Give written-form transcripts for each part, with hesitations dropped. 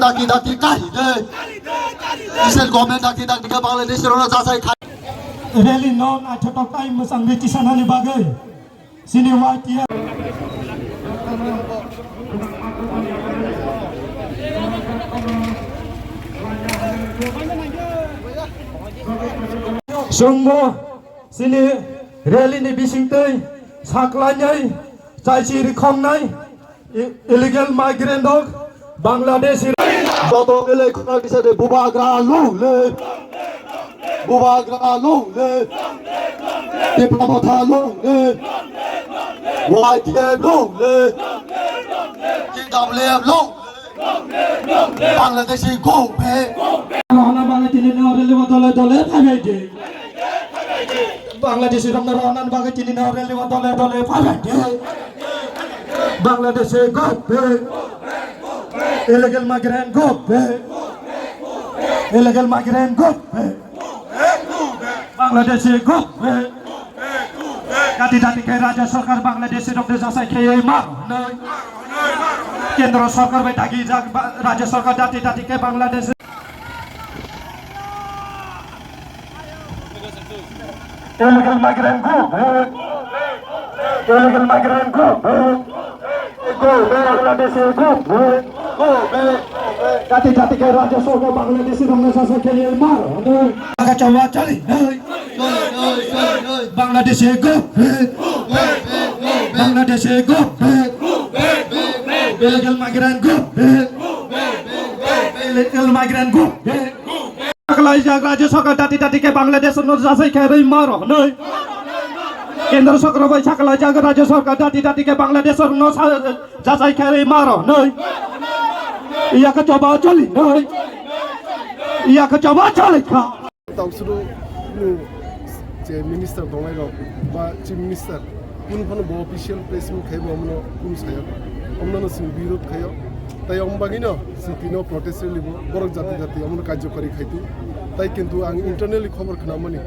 ডাকি ডাকি কাহিনে ইসের গভর্নমেন্ট ডাকি ডাকি বাংলাদেশের ওরা যাচাই খাই rally non athotok kai musang ni kisanani bagai sini watia sungguh sini rally ni bisingtei saklanyai চাইছি রিখং নাই illegal migrant dog Bangladesh যত গেলে কোনা বিষয়ে বুবাগ্রা লুলে বুবাগ্রা লুলে ডিপ্লোমাথা লুলে ওয়াইটিএম লুলে কিডব্লিউএম লুলে বাংলাদেশি গোবে রহনা বাগে তিনি নরেলে বদলে দলে ফাইবে বাংলাদেশি রহনা বাগে তিনি নরেলে বদলে দলে ফাইবে বাংলাদেশে গোবে illegal migrant গোবে illegal migrant গোবে বাংলাদেশে গোবে জাতি জাতিকে রাজ্য সরকার বাংলাদেশের উপরে যাচাই খেয়ে মার কেন্দ্র সরকার বেটাকি রাজ্য সরকার জাতি জাতিকে বাংলাদেশে illegal migrant গোবে illegal migrant গোবে বাংলাদেশে গোবে জাতি জাতিকে রাজ্য সরকার বাংলাদেশের উপরে যাচাই খেয়ে মার আগা চাওয়া চলি বাংলাদেশে গোবে বাংলাদেশে গোবে illegal migrant গোবে illegal migrant গোবে সকলাই রাজ্য সরকার জাতি জাতিকে বাংলাদেশের যাচাই খেয়ে মার কেন্দ্র সরকার ভাই সকলাই রাজ্য সরকার জাতি জাতিকে বাংলাদেশের যাচাই খেয়ে মার ইয়াকে চাওয়া চলি ইয়াকে চাওয়া চলি दाउसुरु जे मिनिस्टार दंनाय रक बा चिफ मिनिस्टार कुनफानो बो अफिशियल प्लेसमेंट खायबो हमनो कुन साया हमनो सिं बिरोध खायो ताई अमबागिनो सिटिनो प्रोटेस्ट लिबो बरक जाति जाति हमनो कार्यकारी खायतु ताई किन्तु आं इंटरनली खबर खोनामनि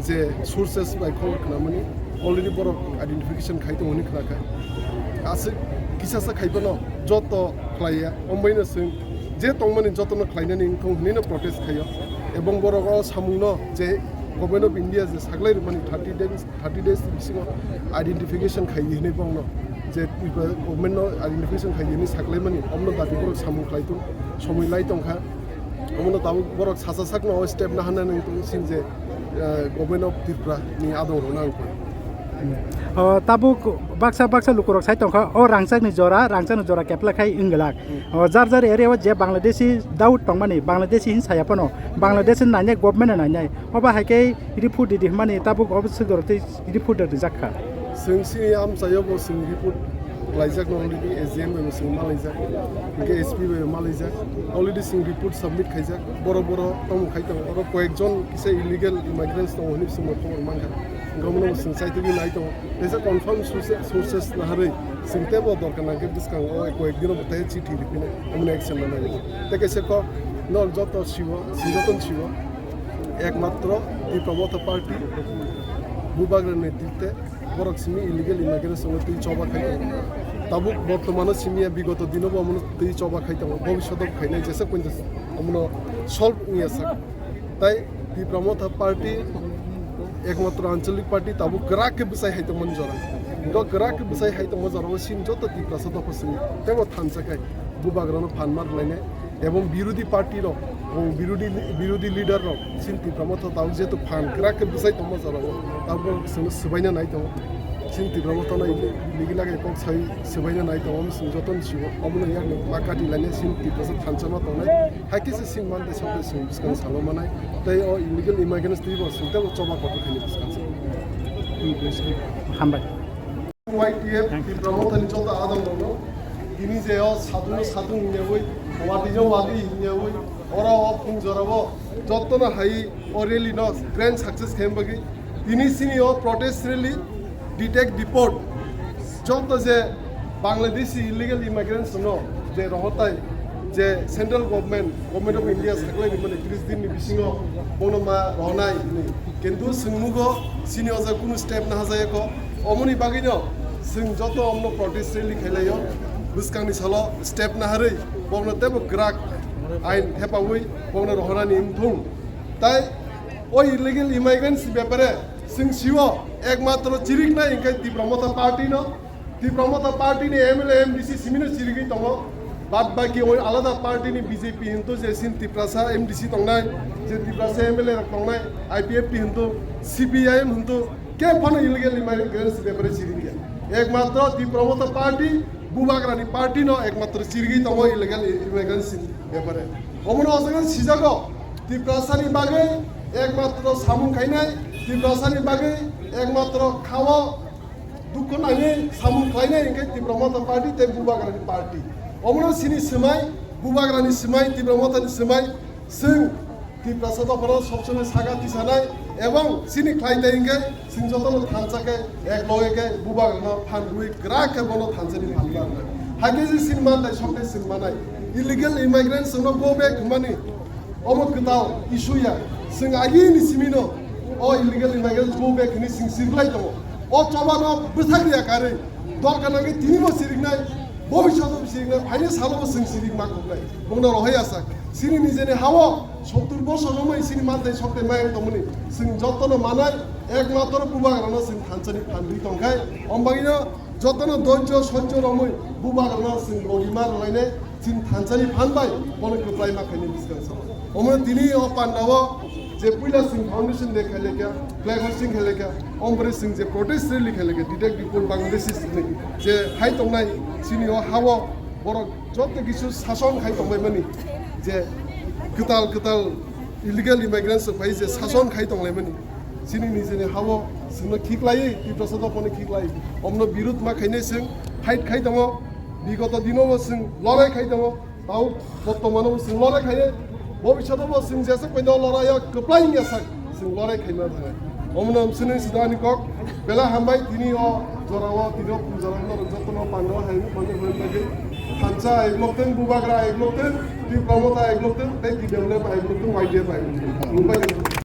जे सोर्सेस बाय खबर खोनामनि अलरेडी बरक आइडेंटिफिकेशन खायतु हनि खोनाखा आसे किसासा खायबनो जत ख्लाया अमबाइनो सिं जे तंमनि जतनो ख्लायनानि थं हनिनो प्रोटेस्ट खायो এবং বড় সামুন যে গভর্নমেন্ট অফ ইন্ডিয়া যে সাগলাই মানে 30 days বিসিং আইডেন্টিফিকেশন খাইনি পাওন যে গভর্নমেন্ট আইডেন্টিফিকেশন খাইনি সাগলাই মানে অমন দাবি বড় সামু খাইতো সময় লাই তংখা অমন তাবো বড় সাসা সাকনো স্টেপ না হানা নং সিন যে গভর্নমেন্ট অফ ত্রিপুরা নি আদর নাং tabuk baksa lukurok sai tongkha o rangchak ni jora kepla khai inggelak jar area je bangladeshi daud tongmani bangladeshi hin saya pono bangladesh nanya government nanya oba haike report di mani tabuk obse dorte report de jakha singsi am sayo bo sing report laijak already SGM be sing malaijak ke SP be malaijak already sing report submit khaijak boro tom khaita oro koekjon kise illegal immigrants to honi sing khobor mangha government sing saite bi nai to esa confirm sources na hare singte bo dorkar na ke diskang o koekdino botai chithi lipine amne action na nai teke se ko nol joto sijoton shiwo ekmatro di promoter party bubagra netritwe Borok Simi illegal immigration সঙ্গে তুই চবা খাইতো তাবুক বর্তমানে সিমিয়া বিগত দিনও আমন তুই চবা খাইতো ভবিষ্যৎ খাইনাই যেসে কইতে আমন সলভ নিয়েছে তাই দি প্রমোথ পার্টি একমাত্র আঞ্চলিক পার্টি তাবুক গ্রাকে বিসাই হাইতো মনজরা গ্রাকে বিসাই হাইতো মনজরা সিন যত দি প্রসাদ পসিমি তেও থানসাকাই বুবাগ্রানো ফানমার লাইনে এবং বিরোধী পার্টির বিরোধী লিডার চিন্তি প্রমোথ তাও যেহেতু ফান গ্রাকে বিসাই তো মজরা তারপর সবাইনা নাই তো চিন্তি প্রমোথ নাই লিগিলাগে কক সাই সবাইনা নাই তো আমি যতন ছিল অমন ইয়াক মাকাটি লাইনে চিন্তি প্রসাদ থানসামা তো নাই হাইকিসে সিন মানতে সবে সিন বিসকান সালমা নাই তাই ও ইলিগাল ইমিগ্রেন্টস দিব সিনতে চবা কত খালি বিসকান হামবাই YTF প্রমোথ নি চলতা আদম দনো ini jeo sadung nyewoi wadi jo wadi nyewoi ora opung jorabo jotona hai oreli no grand success khembagi ini sini o protest rally detect deport joto je bangladeshi illegal immigrants no je rohotai je central government of India saklai ni mane 30 din ni bisingo kono ma rohnai kintu singmugo sini oja kunu step na hajaye ko omoni bagino sing joto omno protest rally khailayo buskangni salo step na harai bogno tebo grak আইন হেফাবই বংনা রহনানি Thuong তাই ওই illegal ইমাইগ্রেন্টস ব্যাপারে जों सिव एकमात्र चिरिकना इंखाय तीव्रमता party न तीव्रमता party नि MLA MDC सिमिनो चिरिगै दङ बाद बाकी ओइ आलादा पार्टी नि बीजेपी हिंदू जे सिन तिप्रासा एमडीसी दंनाय जे Tiprasa MLA दंनाय IPF Hindu CPIM Hindu के फन इलिगेल इमाइग्रेंट्स पेपर चिरिगै एकमात्र तीव्रमता पार्टी बुबाग्रानि पार्टी न एकमात्र चिरिगै दङ इलिगेल इमाइग्रेंट्स पेपर ओमनो असगन सिजागो तिप्रासानि बागै एकमात्र सामुं खायनाय तिप्रासानि बागै एकमात्र खावा दुख नाङै सामुं खायनाय इंखाय तीव्रमता पार्टी ते बुबाग्रानि पार्टी अमनो सिनि समाय बुबाग्रानि समाय तीव्रमतानि समाय जों तिप्रासादफोरा सबसमय सागाति सानाय एवं सिनि खायनाय इंखाय जों जतन थानसाके एक लगेके बुबाग्रानो फानगुइ ग्राके बनो थानसानि फानला हागे जे सिनमा दाय सबके सिनमानाय इलिगेल इमाइग्रेंट्स नो गो बैक मानि अमो कताव इशुया जों आगिनि सिमिनो ओ इलिगेल इमाइग्रेंट्स गो बैक नि सिं सिरलाय दङ ओ चबानो बसाग्रिया कारै दरकानागे तिनिबो सिरिगनाय भबिष्यत सिरिगनाय फाइने सालबो जों सिरिग माखौलाय बुंनो रहै आसा सिनि निजेनि हावो 70 বছর সময় सिनि मानथाय सबके माय दमनि जों जतन मानाय एकमात्र बुबाग्रानो जों थानसानि फानदि दंखाय अम्बागिनो जतन धैर्य सह्य रमै बुबाग्रानो जों गरिमा लायने जों थानसानि फानबाय बनो कप्लाय माखायनि बिसकास अमो दिनै अ पान्डाव जे पहिला सिं फाउन्डेशन दे खेलेका फ्लैग होस्टिंग खेलेका ओमब्रे सिं जे प्रोटेस्ट रैली खेलेका डिटेक्ट रिपोर्ट बांग्लादेश नि जे हाय तंनाय सिनि अ हावो बर जत किछु शासन हाय तंबाय मानि जे कताल कताल इलिगेल इमाइग्रेंट्स फाय जे शासन खाय तंलाय मानि सिनि निजेनि हावो सिनो खिकलायै तिप्रासाद पनि खिकलायै अमनो बिरुद्ध मा खायने जों फाइट खाय दङ बिगत दिनाव जों लड़ाई खाय दङ ताव बर्तमानाव जों लड़ाई खायो भबिष्यतआव जों जेसे पैदा लड़ाइया कप्लायनि आसा जों लड़ाई खायनो थाङो अमनो सिनि सिदानि कक बेला हामबाय दिनै अ जरावा दिनो जरावनो जतन पांगाव हायनो पनि लागि थानसा एकलकतेन बुबाग्रा एकलकतेन तीव्रमता एकलकतेन ते दिदेवले बायलकतेन वाइडे बाय